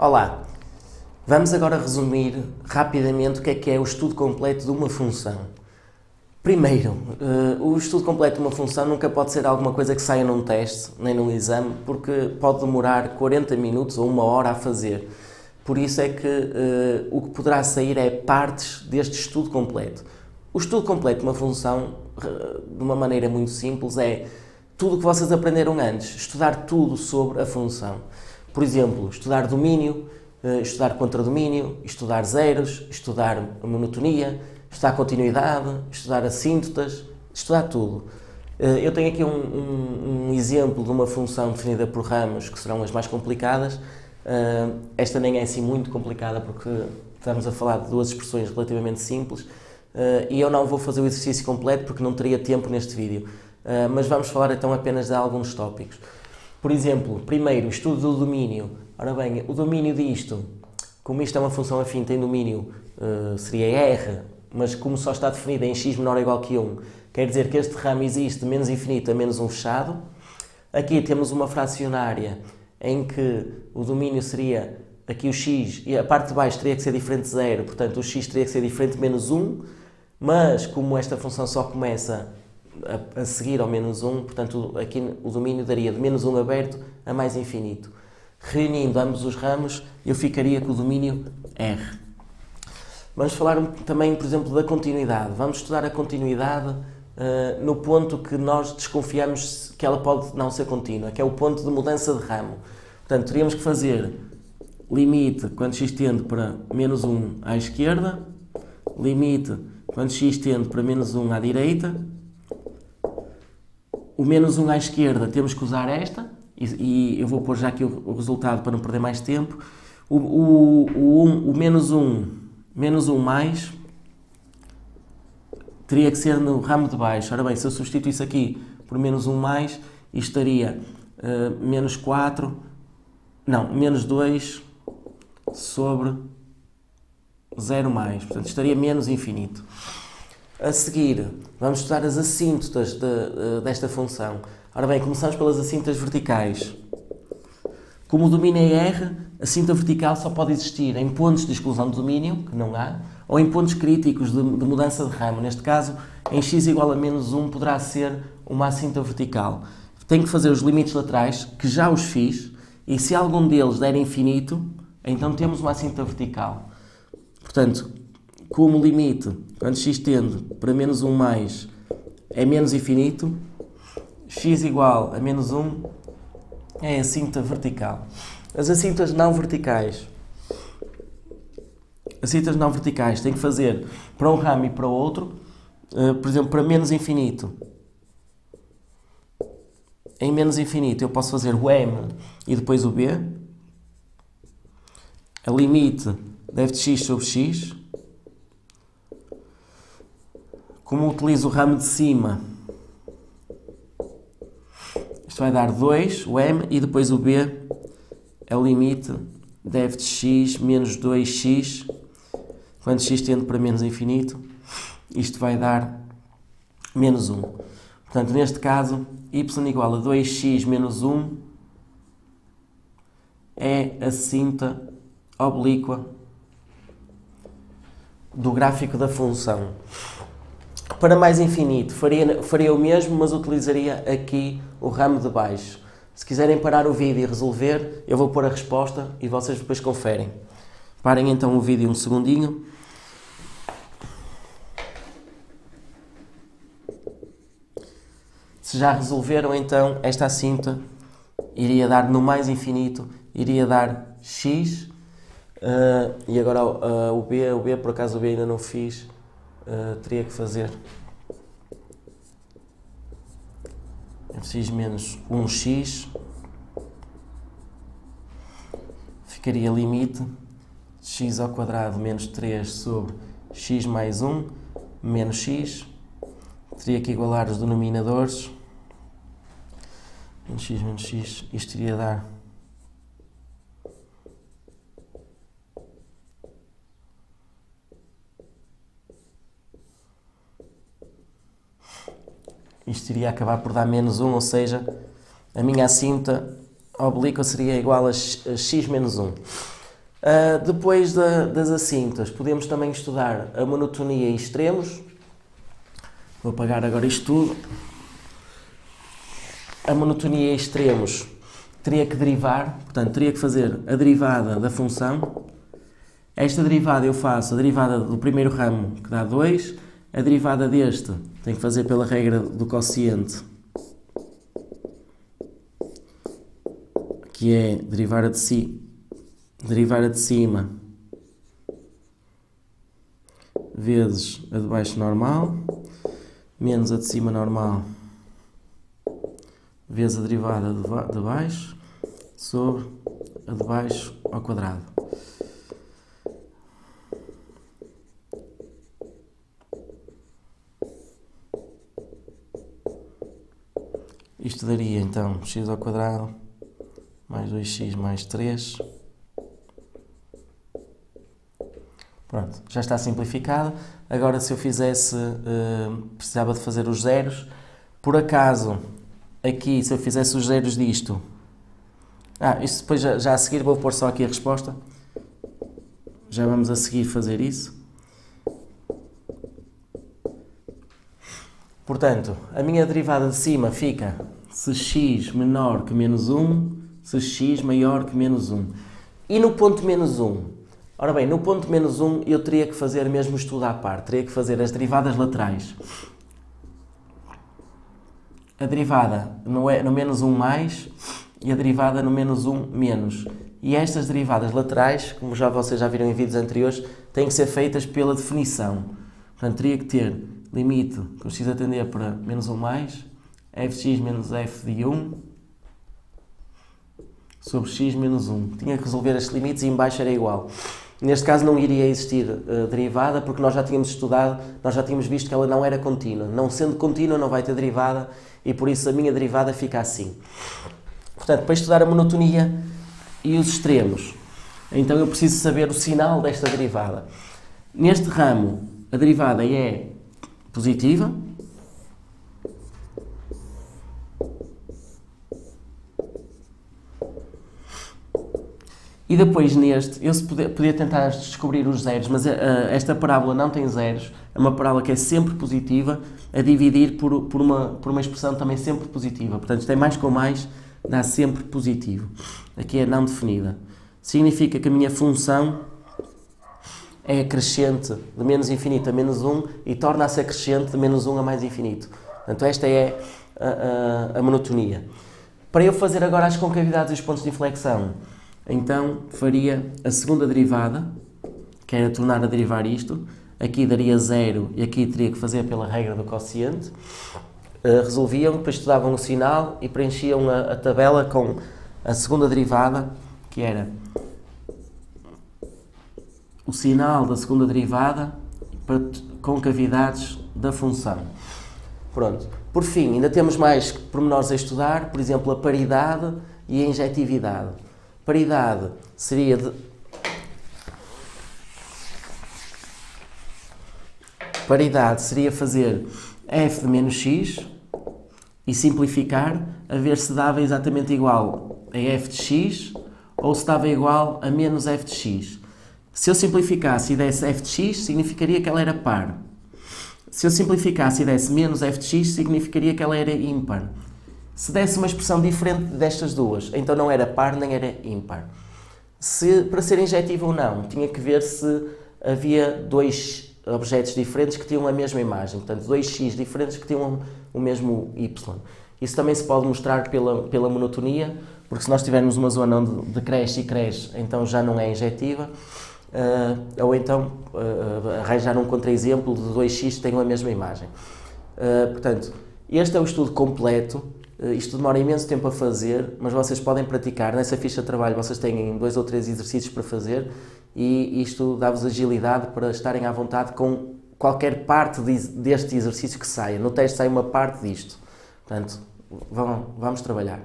Olá, vamos agora resumir rapidamente o que é o estudo completo de uma função. Primeiro, o estudo completo de uma função nunca pode ser alguma coisa que saia num teste, nem num exame, porque pode demorar 40 minutos ou 1 hora a fazer. Por isso é que o que poderá sair é partes deste estudo completo. O estudo completo de uma função, de uma maneira muito simples, é tudo o que vocês aprenderam antes, estudar tudo sobre a função. Por exemplo, estudar domínio, estudar contradomínio, estudar zeros, estudar monotonia, estudar continuidade, estudar assíntotas, estudar tudo. Eu tenho aqui um exemplo de uma função definida por ramos, que serão as mais complicadas. Esta nem é assim muito complicada, porque estamos a falar de duas expressões relativamente simples, e eu não vou fazer o exercício completo porque não teria tempo neste vídeo. Mas vamos falar então apenas de alguns tópicos. Por exemplo, primeiro, estudo do domínio. Ora bem, o domínio disto, como isto é uma função afim, tem domínio, seria R, mas como só está definido em x menor ou igual que 1, quer dizer que este ramo existe de menos infinito a menos 1 fechado. Aqui temos uma fracionária em que o domínio seria aqui o x, e a parte de baixo teria que ser diferente de 0, portanto o x teria que ser diferente de menos 1, mas como esta função só começa a seguir ao menos 1, portanto aqui o domínio daria de menos 1 aberto a mais infinito. Reunindo ambos os ramos, eu ficaria com o domínio R. Vamos falar também, por exemplo, da continuidade. Vamos estudar a continuidade no ponto que nós desconfiamos que ela pode não ser contínua, que é o ponto de mudança de ramo. Portanto, teríamos que fazer limite quando x tende para menos 1 à esquerda, limite quando x tende para menos 1 à direita. O menos 1 à esquerda temos que usar esta, e eu vou pôr já aqui o resultado para não perder mais tempo. O menos 1 mais, teria que ser no ramo de baixo. Ora bem, se eu substituísse aqui por menos 1 mais, isto estaria menos 4, não, menos 2 sobre 0 mais. Portanto, estaria menos infinito. A seguir, vamos estudar as assíntotas desta função. Ora bem, começamos pelas assíntotas verticais. Como o domínio é R, a assíntota vertical só pode existir em pontos de exclusão de domínio, que não há, ou em pontos críticos de mudança de ramo. Neste caso, em x igual a menos 1 poderá ser uma assíntota vertical. Tenho que fazer os limites laterais, que já os fiz, e se algum deles der infinito, então temos uma assíntota vertical. Portanto, como o limite, quando x tende para menos 1 mais, é menos infinito, x igual a menos 1 é a assíntota vertical. As assíntotas não verticais. As assíntotas não verticais têm que fazer para um ramo e para o outro. Por exemplo, para menos infinito. Em menos infinito eu posso fazer o m e depois o b. A limite deve de x sobre x. Como utilizo o ramo de cima, isto vai dar 2, o m, e depois o b, a limite deve de x menos 2x, quando x tende para menos infinito, isto vai dar menos 1. Portanto, neste caso, y igual a 2x menos 1 é a assíntota oblíqua do gráfico da função. Para mais infinito, faria o mesmo, mas utilizaria aqui o ramo de baixo. Se quiserem parar o vídeo e resolver, eu vou pôr a resposta e vocês depois conferem. Parem então o vídeo um segundinho. Se já resolveram, então, esta assíntota iria dar no mais infinito, iria dar x, e agora o b, por acaso o b ainda não fiz, teria que fazer x menos 1x, ficaria limite x ao quadrado menos 3 sobre x mais 1 menos x, teria que igualar os denominadores, menos x, isto iria dar isto iria acabar por dar menos 1, ou seja, a minha assíntota oblíqua seria igual a x menos 1. Depois das assíntotas, podemos também estudar a monotonia em extremos. Vou apagar agora isto tudo. A monotonia em extremos teria que derivar, portanto, teria que fazer a derivada da função. Esta derivada eu faço a derivada do primeiro ramo, que dá 2. A derivada deste tenho que fazer pela regra do quociente, que é derivar a de cima vezes a de baixo normal, menos a de cima normal vezes a derivada de baixo sobre a de baixo ao quadrado. Isto daria então x ao quadrado mais 2x mais 3. Pronto, já está simplificado. Agora, se eu fizesse, precisava de fazer os zeros. Por acaso, aqui, se eu fizesse os zeros disto... isto depois já a seguir vou pôr só aqui a resposta. Já vamos a seguir fazer isso. Portanto, a minha derivada de cima fica se x menor que menos 1, se x maior que menos 1. E no ponto menos 1? Ora bem, no ponto menos 1 eu teria que fazer mesmo estudo à parte, teria que fazer as derivadas laterais. A derivada no menos 1 mais e a derivada no menos 1 menos. E estas derivadas laterais, como vocês já viram em vídeos anteriores, têm que ser feitas pela definição. Portanto, teria que ter limite com x a tender para menos 1 mais, f de x menos f de 1 sobre x menos 1. Tinha que resolver estes limites e em baixo era igual. Neste caso não iria existir derivada, porque nós já tínhamos estudado, nós já tínhamos visto que ela não era contínua. Não sendo contínua não vai ter derivada e por isso a minha derivada fica assim. Portanto, para estudar a monotonia e os extremos, então eu preciso saber o sinal desta derivada. Neste ramo, a derivada é positiva. E depois neste, eu podia tentar descobrir os zeros, mas esta parábola não tem zeros, é uma parábola que é sempre positiva, a dividir por uma expressão também sempre positiva. Portanto, isto é mais com mais, dá sempre positivo. Aqui é não definida. Significa que a minha função é acrescente de menos infinito a menos 1 e torna-se acrescente de menos 1 a mais infinito. Portanto, esta é a monotonia. Para eu fazer agora as concavidades e os pontos de inflexão, então faria a segunda derivada, que era tornar a derivar isto. Aqui daria 0 e aqui teria que fazer pela regra do quociente. Resolviam, depois estudavam o sinal e preenchiam a tabela com a segunda derivada, que era o sinal da segunda derivada para concavidades da função. Pronto. Por fim, ainda temos mais pormenores a estudar, por exemplo, a paridade e a injetividade. Paridade seria fazer f de menos x e simplificar a ver se dava exatamente igual a f de x ou se dava igual a menos f de x. Se eu simplificasse e desse f de x, significaria que ela era par. Se eu simplificasse e desse menos f de x, significaria que ela era ímpar. Se desse uma expressão diferente destas duas, então não era par nem era ímpar. Para ser injetivo ou não, tinha que ver se havia dois objetos diferentes que tinham a mesma imagem. Portanto, dois x diferentes que tinham o mesmo y. Isso também se pode mostrar pela monotonia, porque se nós tivermos uma zona onde decresce e cresce, então já não é injetiva. Ou então arranjar um contra-exemplo de 2x que tenham a mesma imagem. Portanto, este é o estudo completo. Isto demora imenso tempo a fazer, mas vocês podem praticar. Nessa ficha de trabalho vocês têm 2 ou 3 exercícios para fazer e isto dá-vos agilidade para estarem à vontade com qualquer parte deste exercício que saia. No teste sai uma parte disto. Portanto, vamos trabalhar.